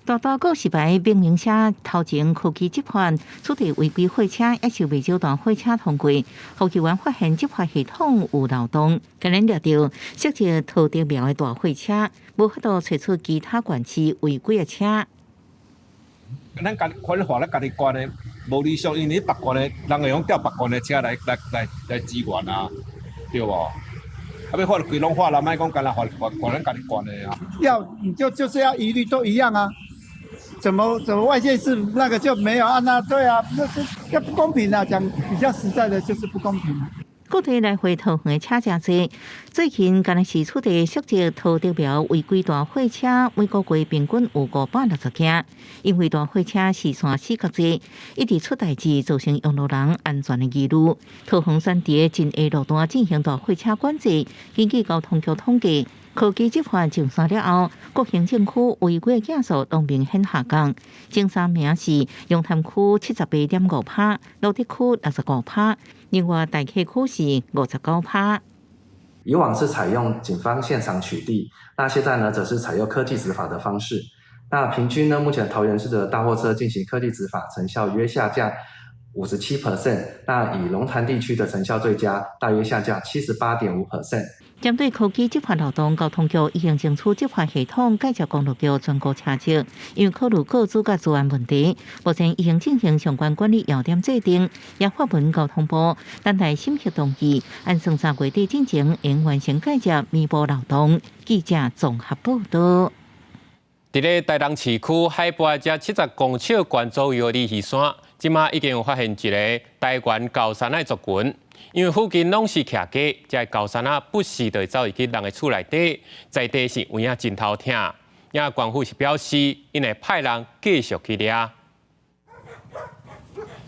Speaker 27: 大大告示牌明明写头前科技执法处理违规货车，也是未少大货车通过。后期员发现执法系统有漏洞，竟然掠到涉及涂地苗的大货车，无法度找出其他管区违规的车。
Speaker 9: 咱家法律法咱家己管的无理想，因为拔罐的人会用调拔罐的车来支援啊，对无？啊，要法规拢法啦，莫讲干那法咱家己管的啊。
Speaker 10: 你就是要一律都一样啊？怎么外界是那个就没有啊？那对啊，那不公平啊！讲比较实在的，就是不公平。
Speaker 27: 各地来回桃园的车真多，最近敢若是处理涉及涂地苗违规大货车，每个月平均有560件。因为大货车四线四角多，一直出代志，造成用路人安全的疑虑。桃园选伫真下路段进行大货车管制，根据交通局统计，科技执法上山了后，各行政区违规件数都明显下降。前三名是永潭区78.5%，芦竹区65%。另外，大溪区是59%。
Speaker 11: 以往是采用警方现场取缔，那现在呢，则是采用科技执法的方式。那平均呢，目前桃园市的大货车进行科技执法成效约下降57%，那以龙潭地区的成效最佳，大约下降78.5%。
Speaker 27: 针对科技执法漏洞，交通局已经争取执法系统改接公路局全国查证，因为考虑各资甲资源问题，目前已经进行相关管理要点制定，也发文交通部等待审核同意，按算3月底进行应完成改接，弥补漏洞。记者综合报道。
Speaker 2: 伫咧台东市区海拔只70公尺高左右的离鱼山，即马已经有发现一个台湾高山的族群。因为附近拢是徛家，这高山不时就走入去人的厝内底，在地是有影真头疼。也官府是表示，因会派人继续去掠。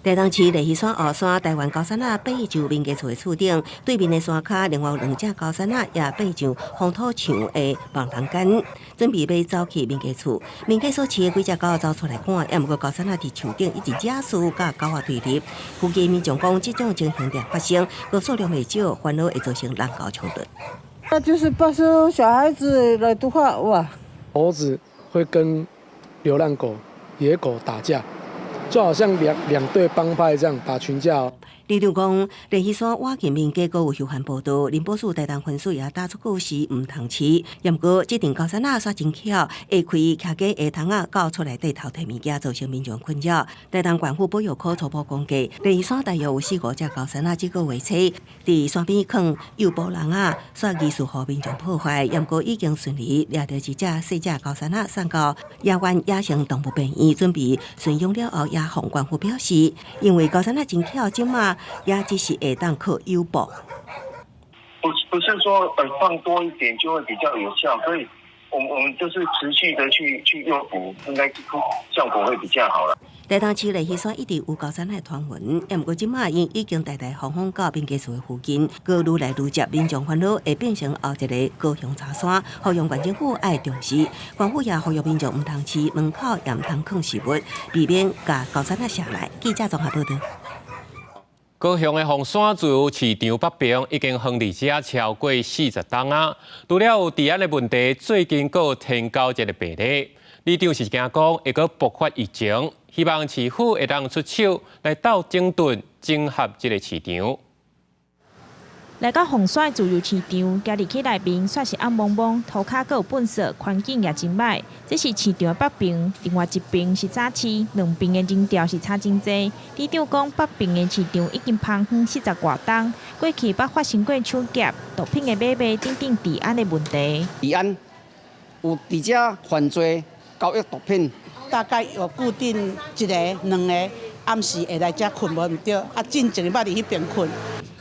Speaker 24: 台东市梨鱼山后山台湾高山爬上民家厝的厝顶，对面的山骹另外有2只高山也爬上红土墙的望栏间，准备要走去民家厝。民家所饲的几只狗走出来看，也毋过高山伫墙顶一直假死，甲狗对立。附近民众讲，这种情形常发生，个数量未少，烦恼会造成人狗冲突。
Speaker 14: 那就是把说小孩子来的话，哇，
Speaker 15: 猴子会跟流浪狗、野狗打架。就好像两队帮派这样打群架。
Speaker 24: 李长讲，梨鱼山挖进民家，阁有受限报道，林保署台东分署也打出告示，唔通饲。也毋过，这顶高山煞真巧，会开徛家下窗到厝内底偷摕物件，造成民众困扰。台东县府保育科初步估计，梨鱼山大约有4-5只高山这个月初，伫山边放诱捕人煞疑似互民众破坏。也毋过，已经顺利掠到1只4只高山送到野湾野生动物病院，准备驯养了后，也向县府表示，因为高山真巧，即马也只是会当靠诱捕，
Speaker 19: 不是说放多一点就会比较有效，所以我们就是持续的去诱捕，应该效果会比较好了。
Speaker 24: 台东市梨鱼山一直有高山的传闻，也毋过即马因已经大放到民家厝的附近，愈来愈接民众烦恼，会变成后一个高雄茶山，呼吁县政府爱重视。县府也呼吁民众唔通饲门口，也唔通放食物，避免甲高山下来。记者综合报道。
Speaker 2: 高雄的凤山自由市场北平已经封利者超过40冬啊！除了有治安的问题，最近又天高一个病例，里长是惊讲会阁爆发疫情，希望市府会当出手来斗整顿整合这个市场。
Speaker 7: 来到洪帅自由市场，家己去内面算是暗蒙蒙，涂骹阁有粪扫，环境也真歹。这是市场的北边，另外一边是早市，两边的人潮是差真济。市长讲，北边的市场已经芳远40外冬，过去捌发生过抢劫、毒品的买卖等等治安的问题。
Speaker 12: 治安有伫遮犯罪、交易毒品，
Speaker 14: 大概有固定一个、两个暗时会来遮困无毋对，进前捌伫迄边困。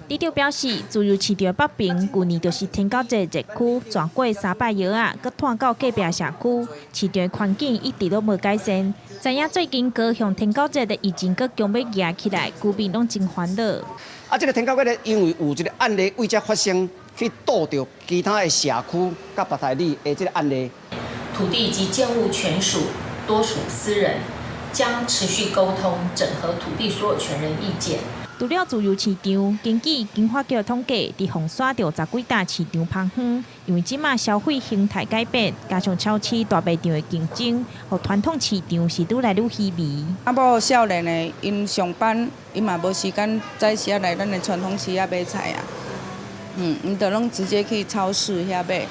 Speaker 7: 市长表示，自由市场北边去年就是天狗节热区，转过3摆药啊，佮拖到隔壁社区，市场的环境一直都无改善。知影最近高雄天狗节的疫情佮强要压起来，居民拢真烦恼。
Speaker 12: 这个天狗节呢，因为有一个案例为遮发生，去堵到其他的社区甲别台里的这个案例。
Speaker 13: 土地及建物权属多属私人，将持续沟通整合土地所有权人意见。
Speaker 7: 除了自由市场，根据经发局统计，伫洪沙就10几大市场芳远，因为即马消费形态改变，加上超市大卖场的竞争，互传统市场是愈来愈稀微。
Speaker 14: 某少年的因上班，因嘛无时间早时来咱的传统市遐买菜啊。因就拢直接去超市遐买，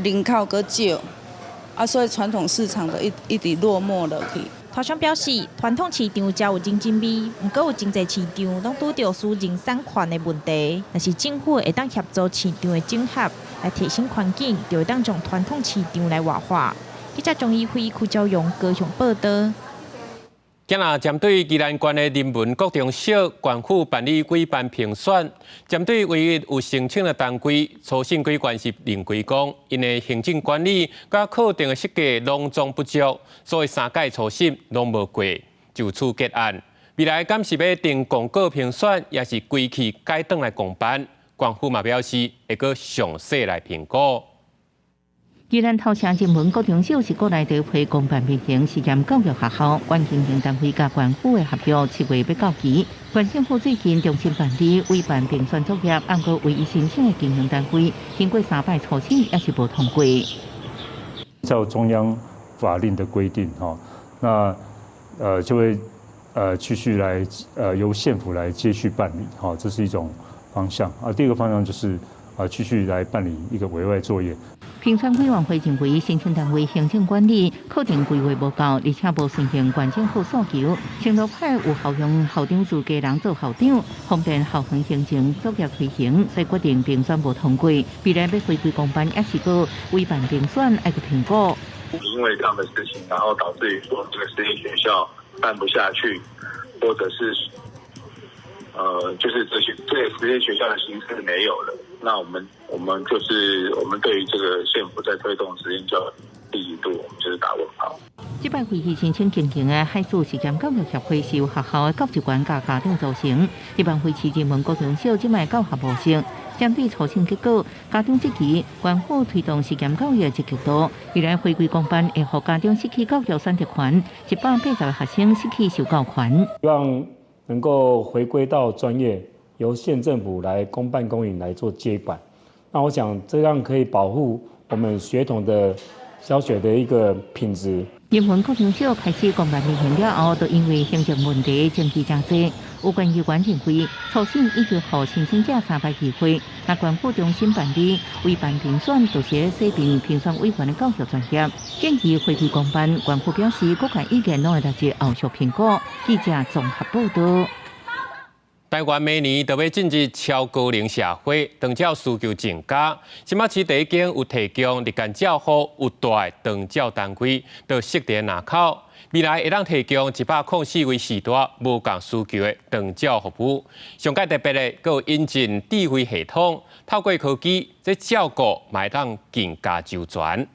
Speaker 14: 人口阁少，所以传统市场就一直落寞落去。
Speaker 7: 台商表示，传统市场才有竞争味，不过有真侪市场拢拄到私人产权的问题。若是政府会当协助市场的整合，来提升环境，就会当将传统市场来活化。记者钟义辉、邱昭勇高雄报道。
Speaker 2: 今仔针对宜兰县的人文国中小，县府办理委办评选，针对唯一有申请的单位，初审机关是认为讲，因的行政管理甲课程的设计拢总不足，所以3届初审拢无过，就此结案。未来敢是要定公告评选，也是归期改转来公办，县府嘛表示会搁详细来评估。
Speaker 27: 宜兰头城人文国中小是国内第一批公办民营实验教育学校，县行政单位甲县府的合约7月要到期。县政府最近重新办理委办评选作业，按过唯一申请的经营单位，经过3摆初审也是无通过。
Speaker 16: 照中央法令的规定，那就会继续来由县府来接续办理，这是一种方向。第二个方向就是继续来办理一个委外作业。
Speaker 27: 评选委员会认为，申请单位行政管理课程规划无够，而且无顺应县政府诉求。成都派有效用校长资格人做校长，方便校园行政作业推行，所以决定评选无通过。未来要回归公办，也是个委办评选要个评估。
Speaker 19: 因为这样的事情，然后导致于说这个实验学校办不下去，或者是就是这个实验学校的形式没有了。那我们对于这个县府在推动实验教育积极度，我们就是打问号。
Speaker 27: 这摆会议申请经营的海事实验教育协会是由学校的教职员甲家长组成。这班会期人文国中小这摆教学模式，针对初审结果，家长积极，县府推动实验教育积极度。未来回归公办，会让家长失去教育选择权，180个学生失去受教权。
Speaker 16: 希望能够回归到专业。由县政府来公办公营来做接管，那我想这样可以保护我们学童的教学的一个品质。
Speaker 27: 人文国中小开始公办民营了后，都因为行政问题争议真多。有关议员认为，初审已经予申请者3摆机会，那县府重新办理委办评选，就是设定评选委员的教育专业，建议回归公办。县府表示，各界意见拢会来自后续评估。记者综合报道。
Speaker 2: 台湾每年都要进入超高龄社会，长照需求增加。新北市第一间有提供日间照护有大的长照单位，到设在南口。未来会当提供104位时段无共需求的长照服务。上届特别的，还有引进智慧系统，透过科技，这照顾嘛会当更加周全。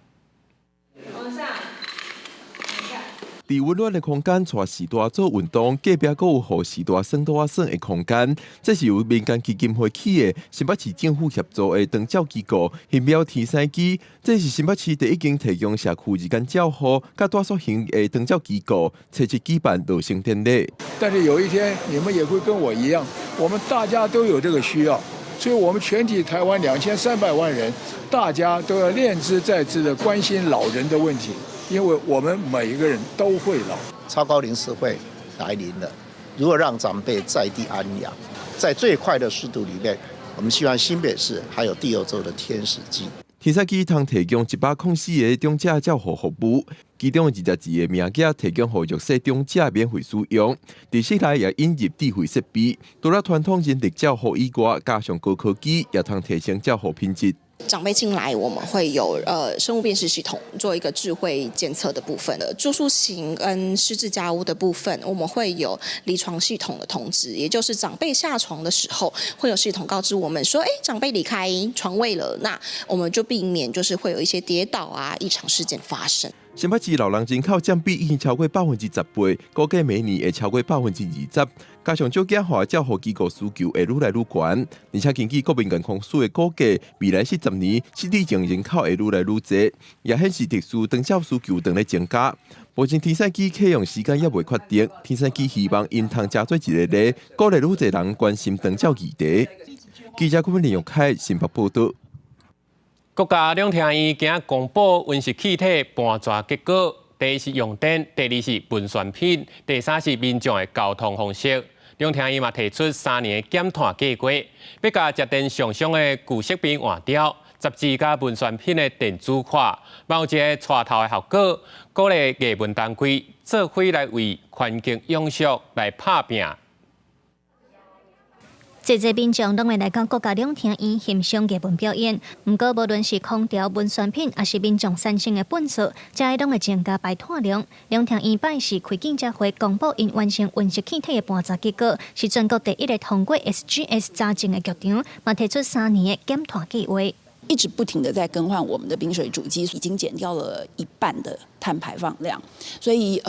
Speaker 17: 伫温暖的空间，带时大做运动，隔壁阁有互时大耍多啊耍的空间。这是由民间基金会起的新北市政府协助的长照机构，形表天生机。这是新北市第一间提供社区日间照护、甲多数型的长照机构，设置举办落成典礼。
Speaker 18: 但是有一天，你们也会跟我一样，我们大家都有这个需要，所以我们全体台湾2300万人，大家都要念兹在兹的关心老人的问题。因为我们每一个人都会老，
Speaker 21: 超高龄社会来临了。如何让长辈在地安养，在最快的速度里面
Speaker 1: 我们希望新北市还有第二州的天使机。
Speaker 17: 天使机通提供104个中者照护服务，其中22个名额提供予弱势中者免费使用。伫室内也引入智慧设备，除了传统人力照护以外，加上高科技，也通提升照护品质。
Speaker 20: 长辈进来，我们会有生物辨识系统做一个智慧监测的部分的住宿型跟失智家屋的部分，我们会有离床系统的通知，也就是长辈下床的时候，会有系统告知我们说，长辈离开床位了，那我们就避免就是会有一些跌倒啊异常事件发生。
Speaker 17: 新北市老人人口占比已经超过10%倍，估计每年会超过20%。加上少子化照护机构需求会愈来愈悬，而且根据国民健康署的估计，未来10年失智症人口会愈来愈多，也显示特殊长照需求正在增加。目前天使机启用时间也未确定，天使机希望因通加做一个例，鼓励愈侪人关心长照议题。记者林玉凯新北报道。
Speaker 2: 国家两厅院今日公布温室气体盘查结果，第一是用电，第二是温泉品，第三是民众的交通方式。两厅院嘛提出3年的减碳计划，要甲节电上升的旧设备换掉，12家温泉品的电子化，某一个带头的效果，鼓励艺文单位做伙来为环境永续来拍拼。
Speaker 21: 侪民众拢会来到国家两厅院欣赏艺文表演，不过无论是空调、温泉品，还是民众产生的粪扫，这拢会增加排碳量。两厅院摆是开记者会公布因完成温室气体的盘查结果，是全国第一个通过 SGS 查证的局长，嘛提出3年的减碳计划。
Speaker 22: 一直不停的在更换我们的冰水主机，已经减掉了1半的碳排放量，所以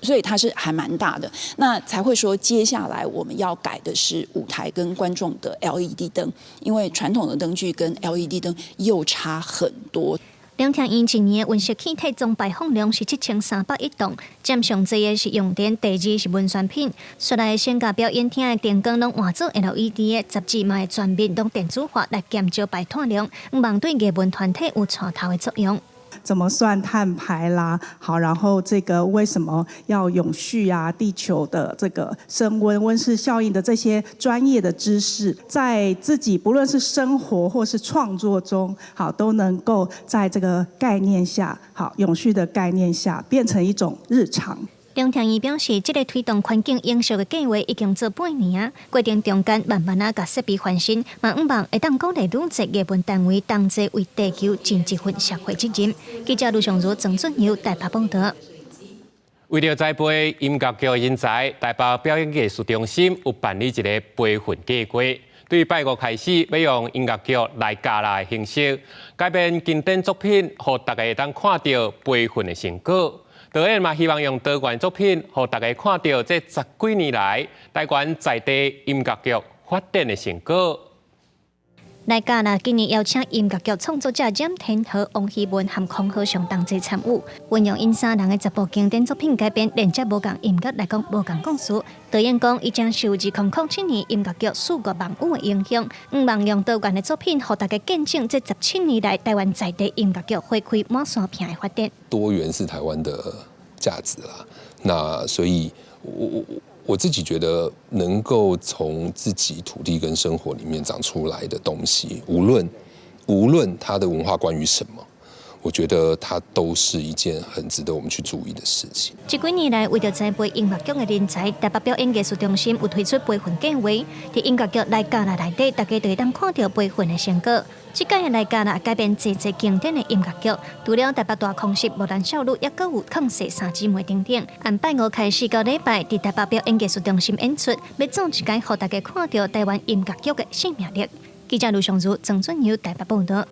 Speaker 22: 所以它是还蛮大的，那才会说接下来我们要改的是舞台跟观众的 LED 灯，因为传统的灯具跟 LED 灯又差很多。
Speaker 21: 两厅院一年的温室气体总排放量是7301吨，占上侪的是用电，第二是温泉品。出来先甲表演厅的电光拢换做 LED 的，12嘛的全面拢电子化来减少排碳量，希望对艺文团体有带头的作用。
Speaker 23: 怎么算碳排啦？好，然后这个为什么要永续啊？地球的这个升温、温室效应的这些专业的知识，在自己不论是生活或是创作中，好都能够在这个概念下，好永续的概念下，变成一种日常。
Speaker 21: 两厅院表示，这个推动环境永续的计划已经做8年，过程中间慢慢甲设备翻新，嘛希望会当鼓励愈侪艺文单位同齐为地球尽一份社会责任。记者卢尚如、郑俊尧台北报道。
Speaker 2: 为了栽培音乐剧人才，台北表演艺术中心有办理一个培训计划。对拜5开始，要用音乐剧来加来形式改编经典作品，让大家当看到培训的成果。导演嘛，希望用多元作品，让大家看到这10几年来台湾在地音乐剧发展的成果。
Speaker 21: 来加啦！今年邀请音乐剧创作者詹天和、王希文和孔和尚同齐参与，运用因3人的10部经典作品改编，连接无共音乐来讲无共故事。导演讲，伊将受2007年音乐剧《四国万舞》的影响，希望用多元的作品，让大家见证这17年来台湾在地音乐剧花开满山遍的发展。
Speaker 25: 多元是台湾的价值啦，那所以我自己觉得，能够从自己土地跟生活里面长出来的东西，无论它的文化关于什么，我觉得它都是一件很值得我们去注意的事情。
Speaker 21: 这几年来，为了栽培音乐剧的人才，台北表演艺术中心有推出培训计划，伫音乐剧来加啦内底，大家都会当看到培训的成果。这届的来加啦改编侪经典的音乐剧，除了台北大空袭、木兰少女，也阁有抗世3姊妹等等。按拜5开始到礼拜，伫台北表演艺术中心演出，要总一届，让大家看到台湾音乐剧的生命力。记者卢尚如、郑俊尧台北报道。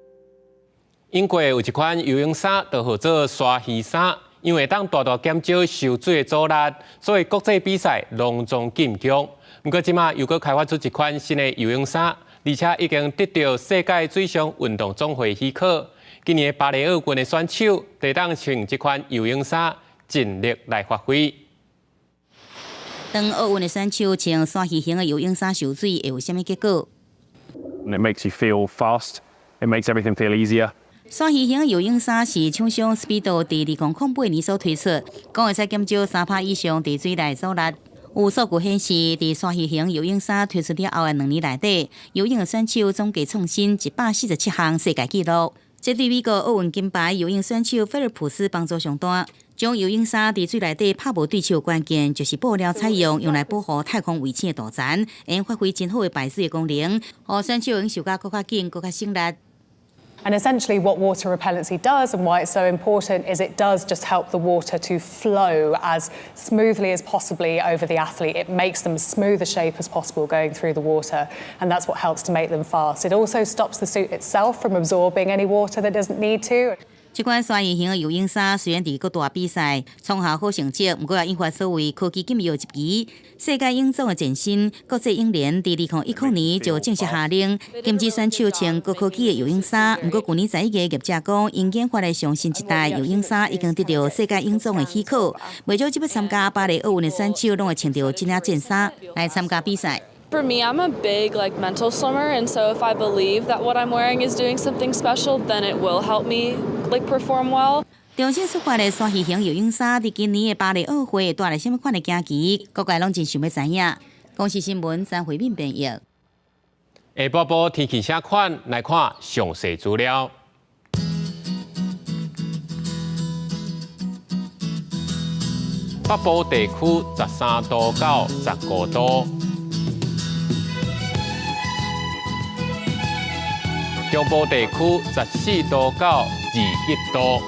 Speaker 2: 英国有一款游泳衫，就叫做刷鱼衫，因为当大大减少受水的阻力，所以国际比赛隆重进攻。不过，即马又搁开发出一款新的游泳衫。而且已经得到世界水上运动总会许可。今年巴黎奥运的选手得当穿这款游泳衫，尽力来发挥。
Speaker 27: 当奥运的选手穿刷鱼型的游泳衫受水，会有什么结果
Speaker 26: ？It makes you feel fast. It makes everything feel easier.
Speaker 27: 刷鱼型的游泳衫是厂商 Speedo 第2008年所推出，讲会使减少3%以上伫水内阻力。有数据显示，伫山系型游泳衫推出了后的2年内底，游泳的选手总计创新147项世界纪录。这对美国奥运金牌游泳选手菲尔普斯帮助上大。将游泳衫伫水内底拍无对手的关键，就是布料采用来保护太空卫星的大残，会发挥真好的排水的功能，让选手能受甲更较紧、更较省力。
Speaker 3: And essentially what water repellency does and why it's so important is it does just help the water to flow as smoothly as possibly over the athlete. It makes them as smooth a shape as possible going through the water, and that's what helps to make them fast. It also stops the suit itself from absorbing any water that doesn't need to.
Speaker 27: 这款山系型的游泳衫虽然伫各大比赛创下好成绩，不过也引发所谓科技禁药质疑。世界泳总的前身国际泳联伫2019年就正式下令禁止选手穿高科技的游泳衫。不过去年11月，业者讲因研发的上新一代游泳衫已经得到世界泳总的许可，未少即要参加巴黎奥运的选手拢会穿着这领件衫来参加比赛。
Speaker 4: For me, I'm a big mental swimmer, and so if I believe that what I'm wearing is doing something special, then it will help me perform well.
Speaker 27: 重新出发的山系型游泳衫，伫今年的巴黎奥会带来什么款的惊奇？各界拢真想要知影。公视新闻张惠敏编译。
Speaker 2: 下晡晡天气啥款？来看详细资料。北部地区13度到15度。中部地区14度到21度，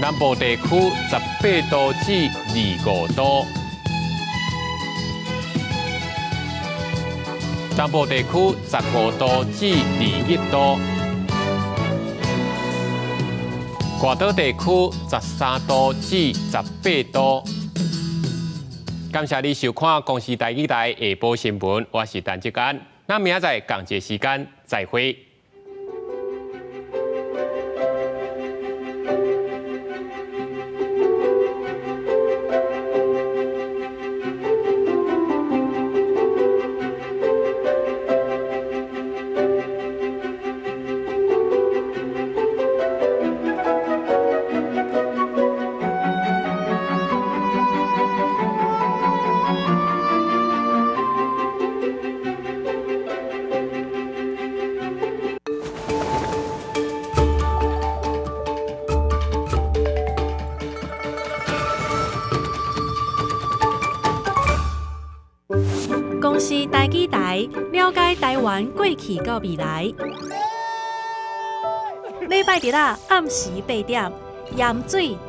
Speaker 2: 南部地区18度至25度，东部地区15度至21度，外岛地区13度至18度。感谢你收看公视台语台下晡新闻，我是陈志安。那明仔载同一时间再会。
Speaker 5: 公视台语台，了解台湾过去到未来。礼拜日暗时8点，盐水